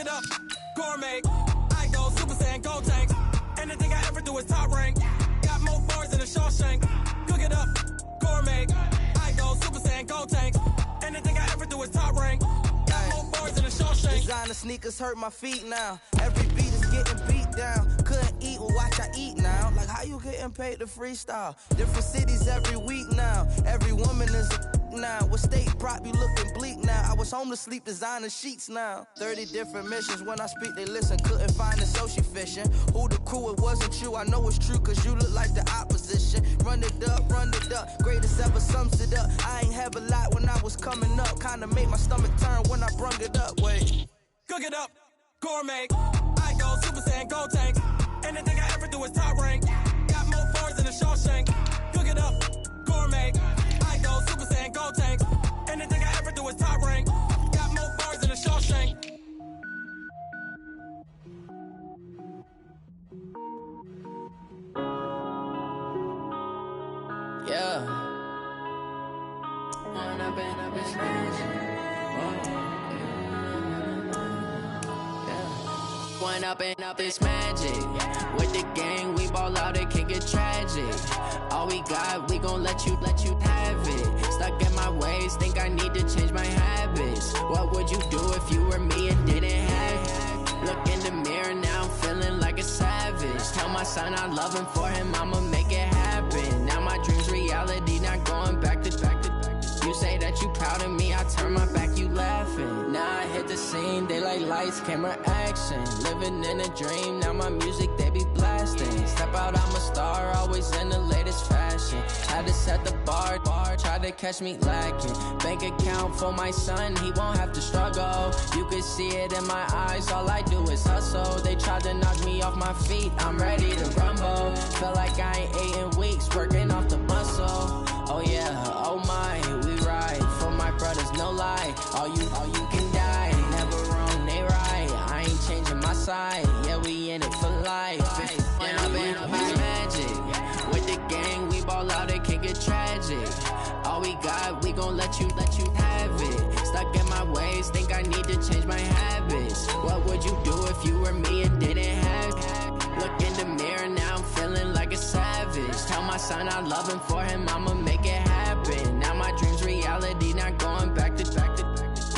up, gourmet. I go Super Saiyan, go tank. Anything I ever do is top rank. Got more bars than a Shawshank. Cook it up, gourmet. I go Super Saiyan, go tank. Anything I ever do is top rank. Got more bars than a Shawshank. Designer sneakers hurt my feet now. Every beat is getting beat down. Couldn't eat, well watch I eat now. Like how you getting paid to freestyle? Different cities every week now. Every woman is a now. What state prop you looking bleak now? I was home to sleep designer sheets now. 30 different missions. When I speak they listen. Couldn't find it, so she fishing. Who the crew? It wasn't you. I know it's true cause you look like the opposition. Run it up, greatest ever sums it up. I ain't have a lot when I was coming up. Kinda made my stomach turn when I brung it up. Wait. Cook it up, gourmet. I go Super Saiyan, go tank. Anything I ever do is top rank. Got more bars than a Shawshank. Cook it up, gourmet. I go Super Saiyan, go tank. Anything I ever do is top rank. Got more bars than a Shawshank. Yeah. One up and up is magic. With the gang, we ball out, it can get tragic. All we got, we gon' let you have it. Stuck in my ways, think I need to change my habits. What would you do if you were me and didn't have it? Look in the mirror, now I'm feeling like a savage. Tell my son I love him, for him I'ma make it happen. Now my dream's reality, not going back to. You say that you proud of me, I turn my back, you laughing. Now I hit the scene, they like lights, camera, action. Living in a dream, now my music, they be blasting. Step out, I'm a star, always in the latest fashion. Had to set the bar, try to catch me lacking. Bank account for my son, he won't have to struggle. You can see it in my eyes, all I do is hustle. They tried to knock me off my feet, I'm ready to rumble. Feel like I ain't ate in weeks, working off the muscle. Oh yeah, oh my, we ride for my brothers, no lie. All you can die, never wrong, they right. I ain't changing my side, yeah, we in it for life. When I've been magic, with the gang, we ball out, it can get tragic. All we got, we gon' let you have it. Stuck in my ways, think I need to change my habits. What would you do if you were me and didn't have it? Look in the mirror, now I'm feeling like a savage. Tell my son I love him, for him I'ma make it happen. Now my dream's reality, not going back to.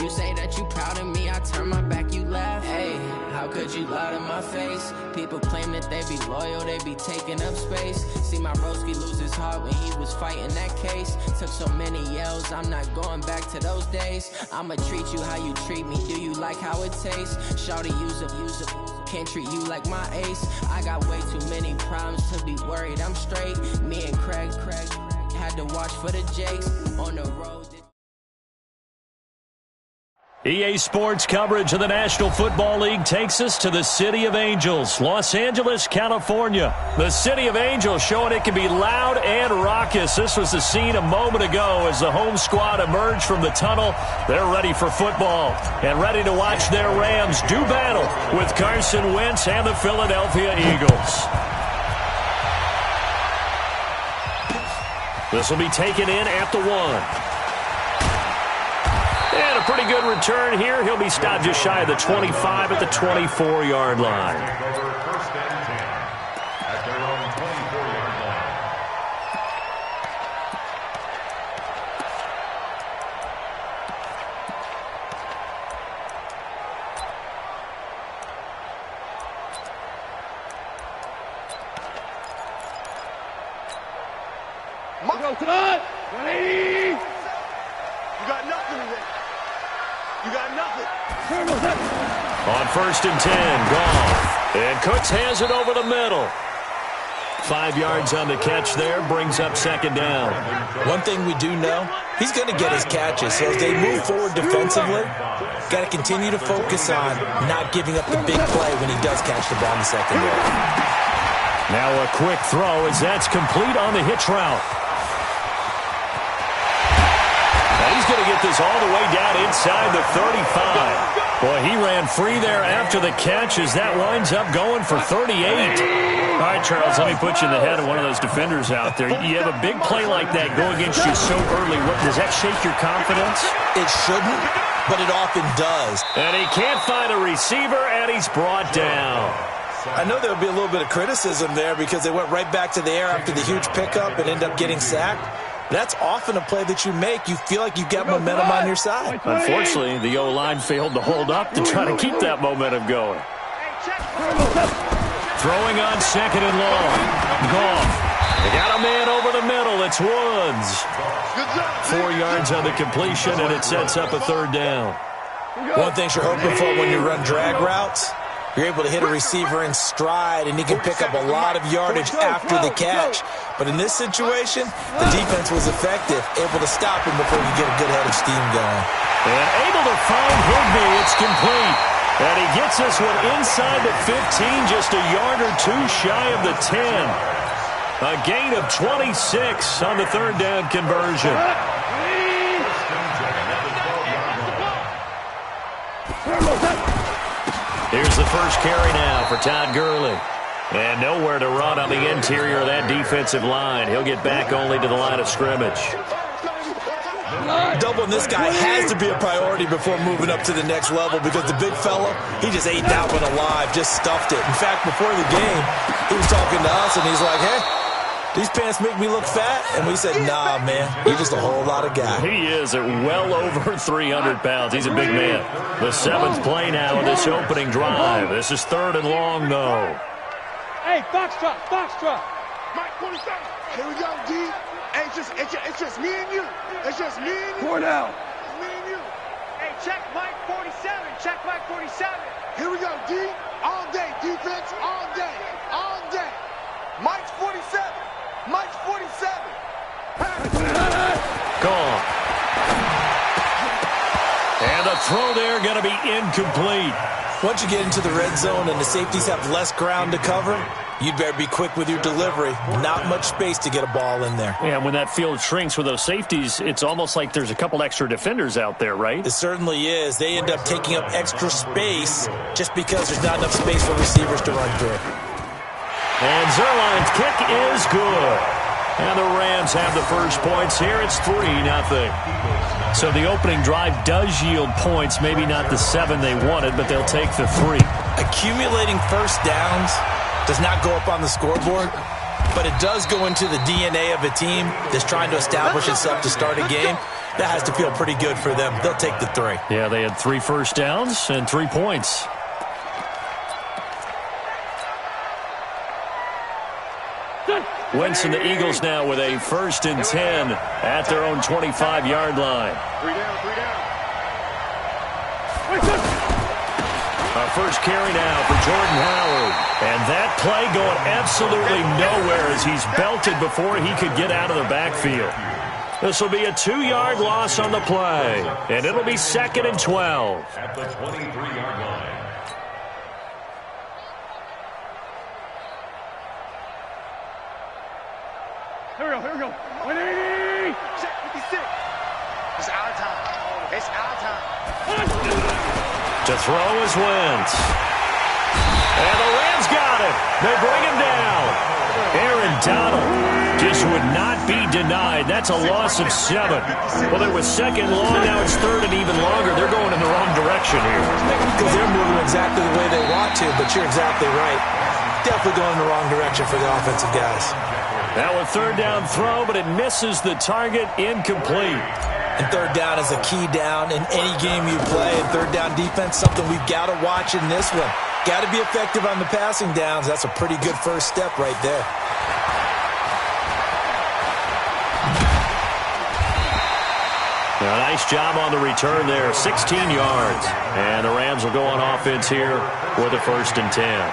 You say that you proud of me, I turn my back, you laugh. Hey, how could you lie to my face? People claim that they be loyal, they be taking up space. See my broski lose his heart when he was fighting that case. Took so many yells, I'm not going back to those days. I'ma treat you how you treat me, do you like how it tastes? Shawty, use up, can't treat you like my ace. I got way too many problems to be worried, I'm straight. Me and Craig had to watch for the Jakes on the road. EA Sports coverage of the National Football League takes us to the City of Angels, Los Angeles, California. The City of Angels showing it can be loud and raucous. This was the scene a moment ago as the home squad emerged from the tunnel. They're ready for football and ready to watch their Rams do battle with Carson Wentz and the Philadelphia Eagles. This will be taken in at the 1. And a pretty good return here. He'll be stopped just shy of the 25 at the 24-yard line. On 1st and 10, gone. And Cooks has it over the middle. 5 yards on the catch there, brings up 2nd down. One thing we do know, he's going to get his catches. So as they move forward defensively, got to continue to focus on not giving up the big play when he does catch the ball in the secondary. Now a quick throw as that's complete on the hitch route. And he's going to get this all the way down inside the 35. Boy, he ran ran free there after the catch as that winds up going for 38. All right, Charles, let me put you in the head of one of those defenders out there. You have a big play like that go against you so early. Does that shake your confidence? It shouldn't, but it often does. And he can't find a receiver, and he's brought down. I know there'll be a little bit of criticism there because they went right back to the air after the huge pickup and end up getting sacked. That's often a play that you make. You feel like you've got momentum on your side. Unfortunately, the O-line failed to hold up to try to keep that momentum going. Throwing on second and long. Goff. They got a man over the middle. It's Woods. 4 yards on the completion, and it sets up a third down. One thing you're hoping for when you run drag routes, you're able to hit a receiver in stride, and he can pick up a lot of yardage after the catch. But in this situation, the defense was effective, able to stop him before you get a good head of steam going. And able to find Higbee. It's complete. And he gets this one inside the 15, just a yard or two shy of the 10. A gain of 26 on the third down conversion. Here's the first carry now for Todd Gurley. And nowhere to run on the interior of that defensive line. He'll get back only to the line of scrimmage. Doubling this guy has to be a priority before moving up to the next level because the big fella, he just ate that one alive, just stuffed it. In fact, before the game, he was talking to us, and he's like, hey, these pants make me look fat? And we said, nah, man, you're just a whole lot of guy. He is at well over 300 pounds. He's a big man. The seventh play now of this opening drive. This is third and long, though. Hey, Foxtrot, Foxtrot. Mike 47. Here we go, D. Hey, it's just me and you. It's just me and you. Cornell. It's me and you. Hey, check Mike 47. Check Mike 47. Here we go, D. All day, defense, all day. All day. Mike's 47. Mike's 47. Gone. And the throw there going to be incomplete. Once you get into the red zone and the safeties have less ground to cover, you'd better be quick with your delivery. Not much space to get a ball in there. Yeah, when that field shrinks with those safeties, it's almost like there's a couple extra defenders out there, right? It certainly is. They end up taking up extra space just because there's not enough space for receivers to run through. And Zerline's kick is good. And the Rams have the first points here. It's 3-0. So the opening drive does yield points, maybe not the 7 they wanted, but they'll take the 3. Accumulating first downs does not go up on the scoreboard, but it does go into the DNA of a team that's trying to establish itself to start a game. That has to feel pretty good for them. They'll take the 3. Yeah, they had 3 first downs and 3 points. Wentz and the Eagles now with a 1st and 10 at their own 25-yard line. 3 down, 3 down. Our first carry now for Jordan Howard. And that play going absolutely nowhere as he's belted before he could get out of the backfield. This will be a 2-yard loss on the play. And it'll be 2nd and 12. At the 23-yard line. Here we go. 180. Check 56. It's our time. It's our time. To throw is Wentz. And the Rams got him. They bring him down. Aaron Donald just would not be denied. That's a loss of 7. Well, it was 2nd long. Now it's 3rd and even longer. They're going in the wrong direction here. Because they're moving exactly the way they want to, but you're exactly right. Definitely going in the wrong direction for the offensive guys. Now a 3rd down throw, but it misses the target, incomplete. And 3rd down is a key down in any game you play. And 3rd down defense, something we've got to watch in this one. Got to be effective on the passing downs. That's a pretty good first step right there. A nice job on the return there, 16 yards. And the Rams will go on offense here with a 1st and 10.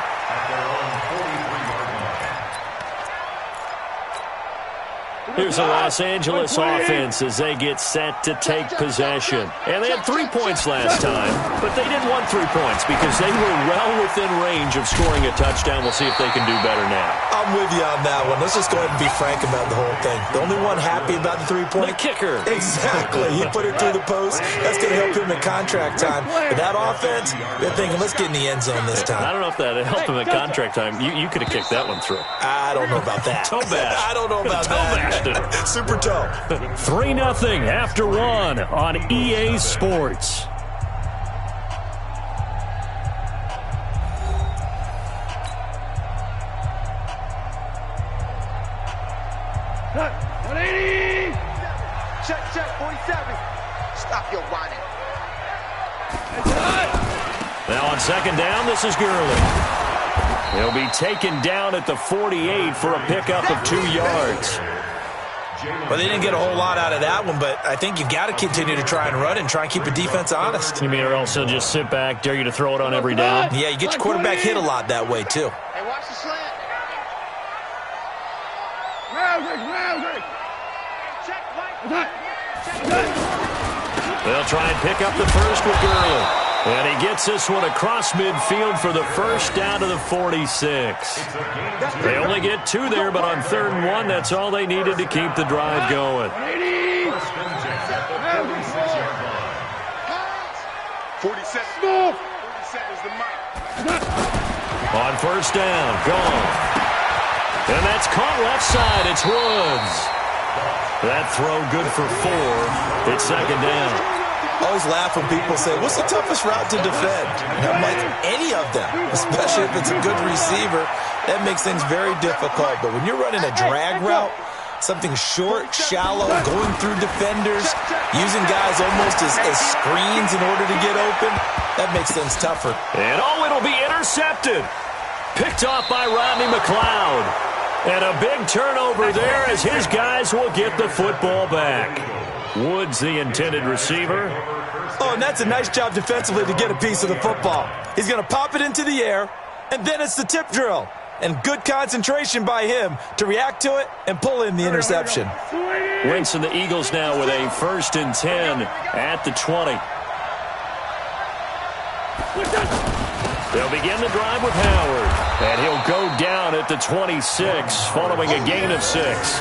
Here's the Los Angeles offense as they get set to take possession. And they had 3 points last time, but they didn't want 3 points because they were well within range of scoring a touchdown. We'll see if they can do better now. I'm with you on that one. Let's just go ahead and be frank about the whole thing. The only one happy about the 3-point? The kicker. Exactly. He put it through the post. That's going to help him in contract time. But that offense, they're thinking, let's get in the end zone this time. I don't know if that helped him in contract time. You could have kicked that one through. I don't know about that. Toe bash. I don't know about that. Super toe. 3-0 after 1 on EA Sports. Check, 47. Stop your whining. Now on second down, this is Gurley. He'll be taken down at the 48 for a pickup of 2 yards. Well, they didn't get a whole lot out of that one, but I think you've got to continue to try and run and try and keep the defense honest. You mean or else he'll just sit back, dare you to throw it on every down? Yeah, you get your quarterback hit a lot that way, too. Hey, watch the slant. They'll try and pick up the first with Gurley. And he gets this one across midfield for the first down to the 46. They only get 2 there, but on 3rd and 1, that's all they needed to keep the drive going. 47 is the mark. On first down, gone. And that's caught left side. It's Woods. That throw good for 4. It's second down. I always laugh when people say, what's the toughest route to defend? And I'm like, any of them, especially if it's a good receiver. That makes things very difficult. But when you're running a drag route, something short, shallow, going through defenders, using guys almost as screens in order to get open, that makes things tougher. And it'll be intercepted. Picked off by Rodney McLeod. And a big turnover there as his guys will get the football back. Woods, the intended receiver. Oh, and that's a nice job defensively to get a piece of the football. He's going to pop it into the air, and then it's the tip drill. And good concentration by him to react to it and pull in the interception. Wentz and the Eagles now with a 1st and 10 at the 20. They'll begin the drive with Howard. And he'll go down at the 26 following a gain of 6.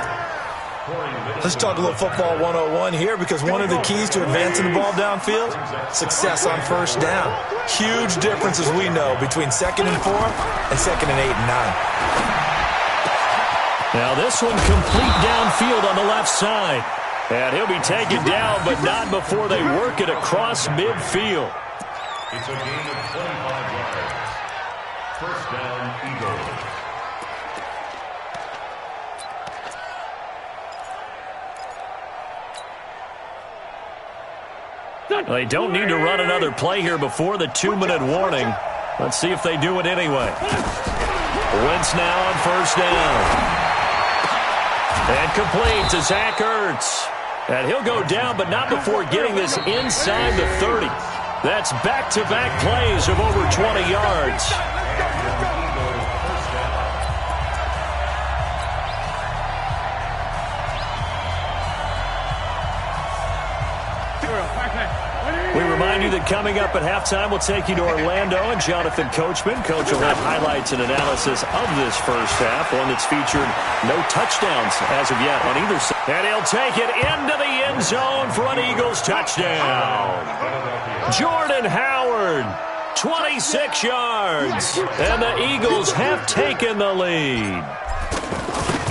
Let's talk a little football 101 here, because one of the keys to advancing the ball downfield, success on first down. Huge difference, as we know, between 2nd and 4 and 2nd and 8 and 9. Now this one complete downfield on the left side. And he'll be taken down, but not before they work it across midfield. It's a gain of 25 yards. First down, Eagles. They don't need to run another play here before the 2-minute warning. Let's see if they do it anyway. Wentz now on first down. And complete to Zach Ertz. And he'll go down, but not before getting this inside the 30. That's back-to-back plays of over 20 yards. We remind you that coming up at halftime, we'll take you to Orlando and Jonathan Coachman. Coach will have highlights and analysis of this first half, one that's featured no touchdowns as of yet on either side. And he'll take it into the end zone for an Eagles touchdown. Jordan Howard, 26 yards, and the Eagles have taken the lead.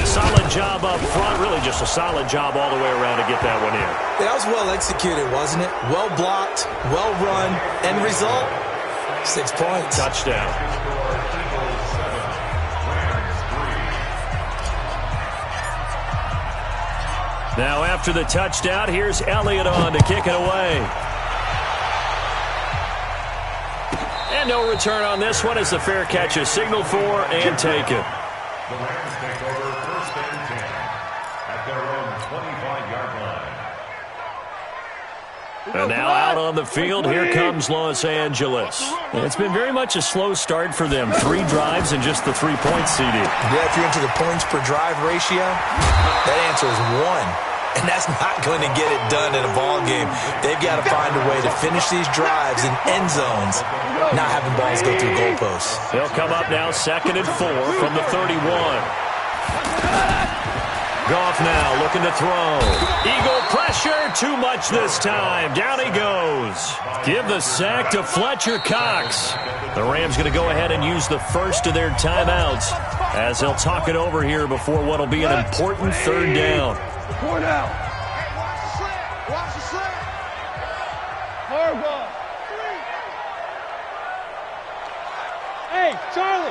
Solid job up front, really just a solid job all the way around to get that one in. That was well executed, wasn't it? Well blocked, well run, end result, 6 points. Touchdown. Now after the touchdown, here's Elliott on to kick it away. And no return on this one as the fair catch is signaled for and taken. The Rams take over first and 10 at their own 25-yard line. And now out on the field, here comes Los Angeles. It's been very much a slow start for them. 3 drives and just the 3 points, CD. Yeah, if you're into the points per drive ratio, that answer is 1. And that's not going to get it done in a ball game. They've got to find a way to finish these drives in end zones, not having balls go through goalposts. They'll come up now 2nd and 4 from the 31. Goff now looking to throw. Eagle pressure, too much this time. Down he goes. Give the sack to Fletcher Cox. The Rams going to go ahead and use the first of their timeouts as they'll talk it over here before what will be an important 3rd down. Point out. Hey, watch the slant. Watch the slant. Hard ball. Hey, Charlie.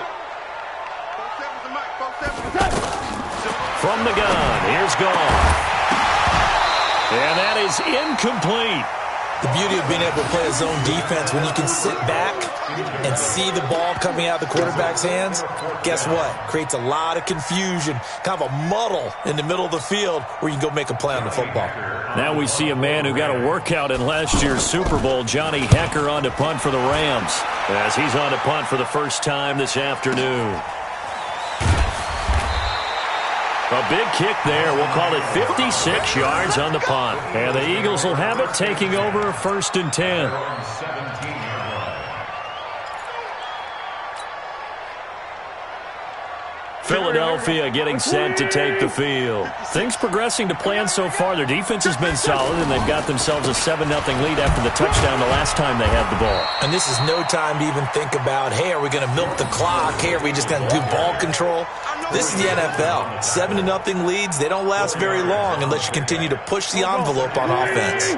From the gun, here's Goff. And that is incomplete. The beauty of being able to play a zone defense, when you can sit back and see the ball coming out of the quarterback's hands, guess what? Creates a lot of confusion, kind of a muddle in the middle of the field where you can go make a play on the football. Now we see a man who got a workout in last year's Super Bowl, Johnny Hekker, on to punt for the Rams, as he's on to punt for the first time this afternoon. A big kick there. We'll call it 56 yards on the punt. And the Eagles will have it, taking over 1st and 10. Philadelphia getting set to take the field. Things progressing to plan so far. Their defense has been solid, and they've got themselves a 7-0 lead after the touchdown the last time they had the ball. And this is no time to even think about, hey, are we going to milk the clock? Hey, are we just going to do ball control? This is the NFL. 7-0 leads, they don't last very long unless you continue to push the envelope on offense.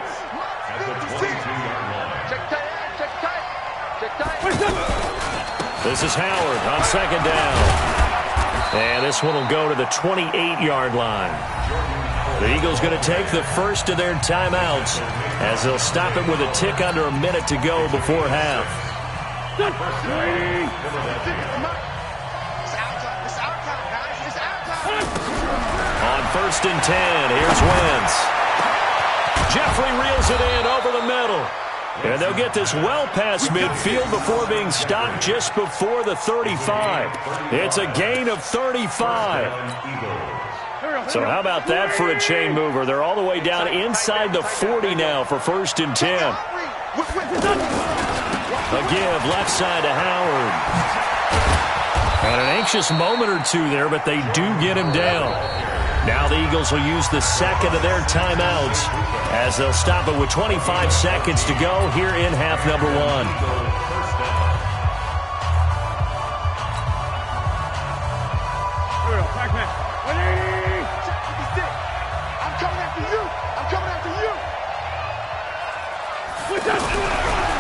This is Howard on 2nd down. And this one will go to the 28-yard line. The Eagles going to take the first of their timeouts as they'll stop it with a tick under a minute to go before half. On 1st and 10, here's Wentz. Jeffrey reels it in over the middle. And they'll get this well past midfield before being stopped just before the 35. It's a gain of 35. So how about that for a chain mover? They're all the way down inside the 40 now for 1st and 10. A give left side to Howard. And an anxious moment or two there, but they do get him down. Now the Eagles will use the 2nd of their timeouts as they'll stop it with 25 seconds to go here in half number 1. I'm coming after you. I'm coming after you.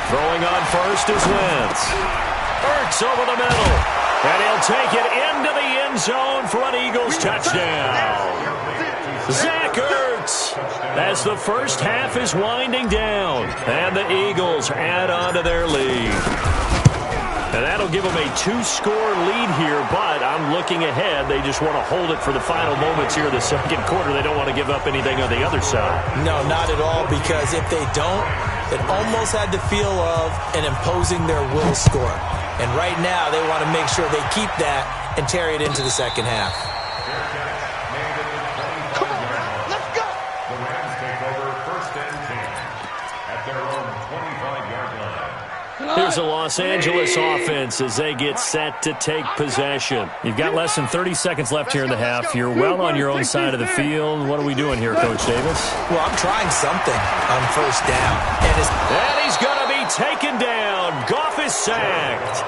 Throwing on first is Wentz. Ertz over the middle. And he'll take it into the end zone for an Eagles touchdown. Zach Ertz, as the first half is winding down, and the Eagles add on to their lead. And that'll give them a 2-score lead here, but I'm looking ahead. They just want to hold it for the final moments here of the 2nd quarter. They don't want to give up anything on the other side. No, not at all, because if they don't, it almost had the feel of an imposing their will score. And right now, they want to make sure they keep that and carry it into the 2nd half. Come on, let's go. The Rams take over 1st and 10 at their own 25-yard line. Here's the Los Angeles offense as they get set to take possession. You've got less than 30 seconds left here in the half. You're well on your own side of the field. What are we doing here, Coach Davis? Well, I'm trying something on 1st down. And he's going to be taken down. Goff is sacked.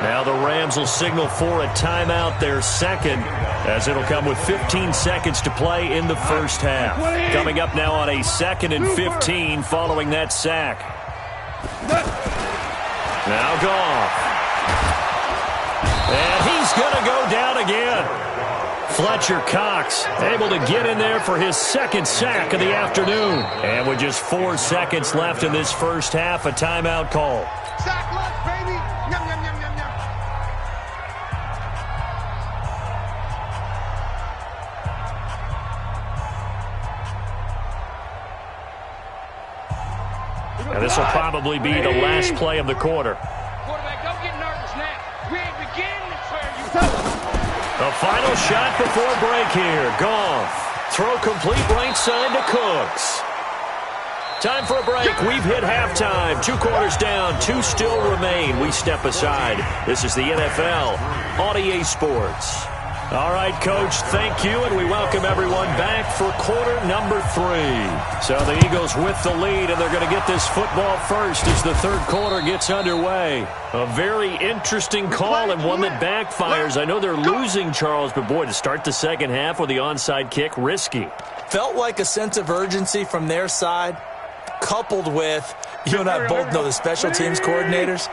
Now the Rams will signal for a timeout, their 2nd, as it'll come with 15 seconds to play in the 1st half. Coming up now on a 2nd and 15 following that sack. Now Goff. And he's going to go down again. Fletcher Cox able to get in there for his 2nd sack of the afternoon. And with just 4 seconds left in this 1st half, a timeout call. Sack left, baby. Yum, yum, yum, yum, yum. This will probably be the last play of the quarter. Quarterback, don't get nervous now. We ain't beginning to clear you. The final shot before break here. Goff. Throw complete right side to Cooks. Time for a break. We've hit halftime. 2 quarters down. 2 still remain. We step aside. This is the NFL on EA Sports. All right, Coach, thank you, and we welcome everyone back for quarter number 3. So the Eagles with the lead, and they're going to get this football first as the third quarter gets underway. A very interesting call and one that backfires. I know they're losing, Charles, but boy, to start the second half with the onside kick, risky. Felt like a sense of urgency from their side, coupled with, you and I both know the special teams coordinators,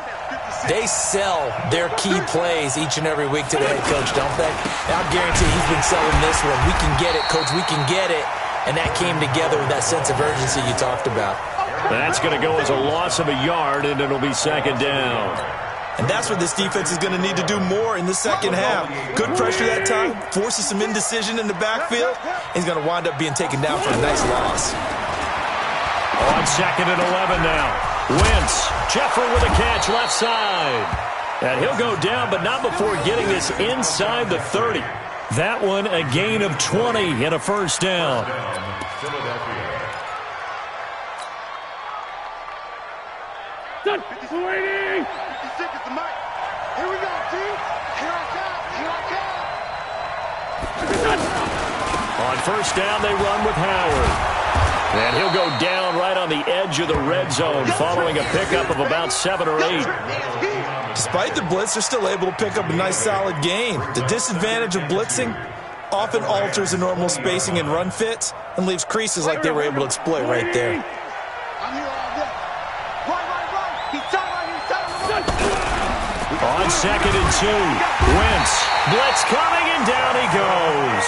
they sell their key plays each and every week to the head coach, don't they? And I guarantee he's been selling this one. We can get it, Coach. We can get it. And that came together with that sense of urgency you talked about. That's going to go as a loss of a yard, and it'll be second down. And that's what this defense is going to need to do more in the second half. Good pressure that time, forces some indecision in the backfield. He's going to wind up being taken down for a nice loss. On second and 11 now. Wentz, Jeffrey with a catch left side. And he'll go down, but not before getting this inside the 30. That one a gain of 20 and a first down. Done. 56 is the mic. Here we go, team. Here I come. Here I come. On first down, they run with Howard. And he'll go down right on the edge of the red zone following a pickup of about 7 or 8. Despite the blitz, they're still able to pick up a nice solid gain. The disadvantage of blitzing often alters the normal spacing and run fits and leaves creases like they were able to exploit right there. I'm here all day. Right. He's tight. On second and 2, Wentz. Blitz coming, and down he goes.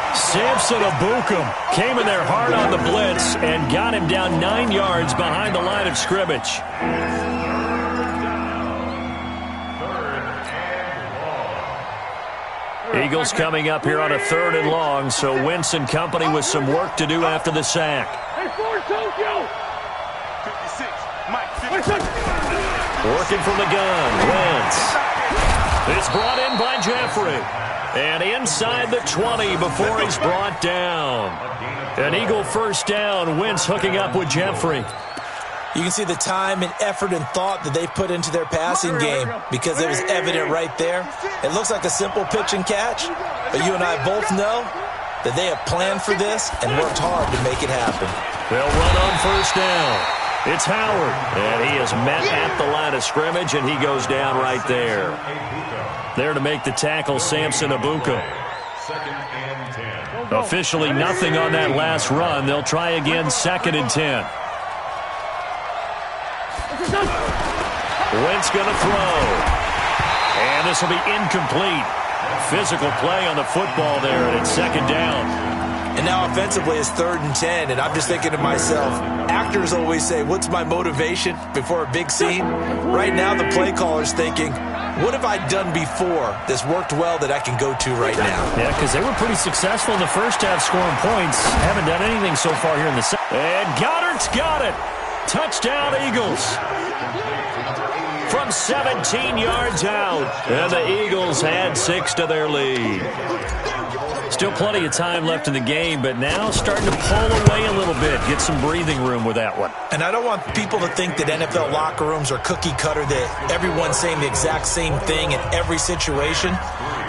Samson Abukum came in there hard on the blitz and got him down 9 yards behind the line of scrimmage. Eagles coming up here on a 3rd and long, so Wentz and company with some work to do after the sack. Hey, Ford, Tokyo. 56, Mike. Working from the gun, Wentz. It's brought in by Jeffrey. And inside the 20 before he's brought down. An Eagle first down. Wentz hooking up with Jeffrey. You can see the time and effort and thought that they put into their passing game because it was evident right there. It looks like a simple pitch and catch, but you and I both know that they have planned for this and worked hard to make it happen. They'll run on first down. It's Howard, and he is met at the line of scrimmage, and he goes down right there. There to make the tackle, Samson Abukum. Officially nothing on that last run. They'll try again, 2nd and 10. Wentz going to throw. And this will be incomplete. Physical play on the football there, and it's 2nd down. And now offensively it's 3rd and 10, and I'm just thinking to myself, actors always say, what's my motivation before a big scene? Right now the play caller's thinking, what have I done before that's worked well that I can go to right now? Yeah, because they were pretty successful in the first half scoring points. Haven't done anything so far here in the second. And Goddard's got it. Touchdown, Eagles. From 17 yards out. And the Eagles had 6 to their lead. Still plenty of time left in the game, but now starting to pull away a little bit. Get some breathing room with that one. And I don't want people to think that NFL locker rooms are cookie cutter, that everyone's saying the exact same thing in every situation.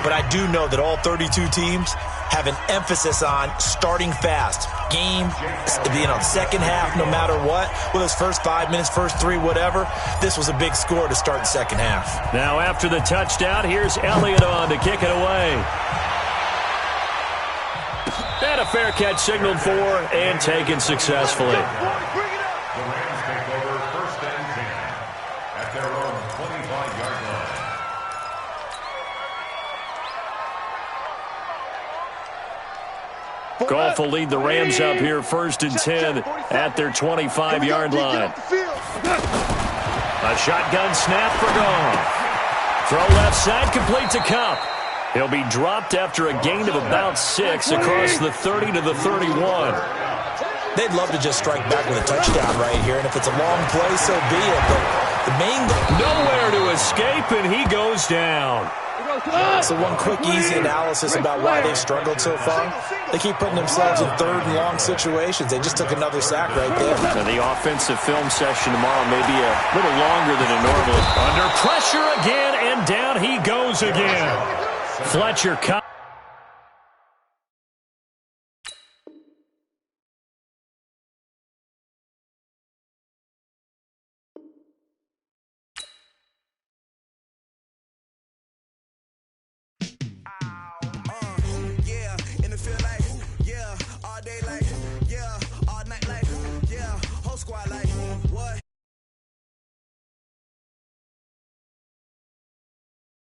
But I do know that all 32 teams have an emphasis on starting fast. Game, second half, no matter what. Whether it's first 5 minutes, first 3, whatever. This was a big score to start the second half. Now after the touchdown, here's Elliott on to kick it away. And a fair catch signaled for and taken successfully. The Rams take over 1st and 10 at their own 25-yard line. Goff will lead the Rams up here 1st and 10 at their 25-yard line. A shotgun snap for Goff. Throw left side, complete to Kupp. He'll be dropped after a gain of about 6 across the 30 to the 31. They'd love to just strike back with a touchdown right here, and if it's a long play, so be it. But the main goal... Nowhere to escape, and he goes down. So one quick, easy analysis about why they've struggled so far. They keep putting themselves in third and long situations. They just took another sack right there. So the offensive film session tomorrow may be a little longer than it normally is. Under pressure again, and down he goes again. Fletcher cut.